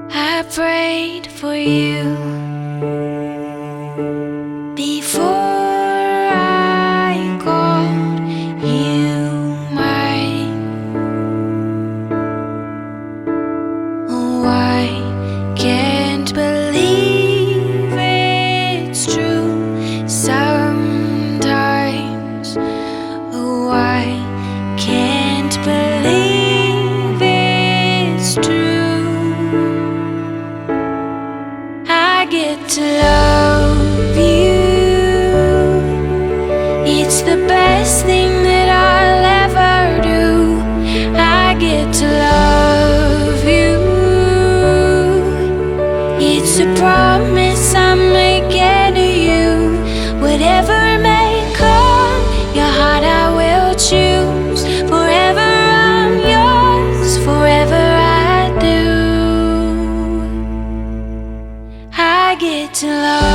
I prayed for you before I called you mine. Oh, I can't believe it's true sometimes. Oh, I can't believe it's true. I get to love you. It's the best thing that I'll ever do. I get to love you. It's a promise I'm making to you. Whatever may come, your heart I will choose. Forever I'm yours, forever I do. I get to love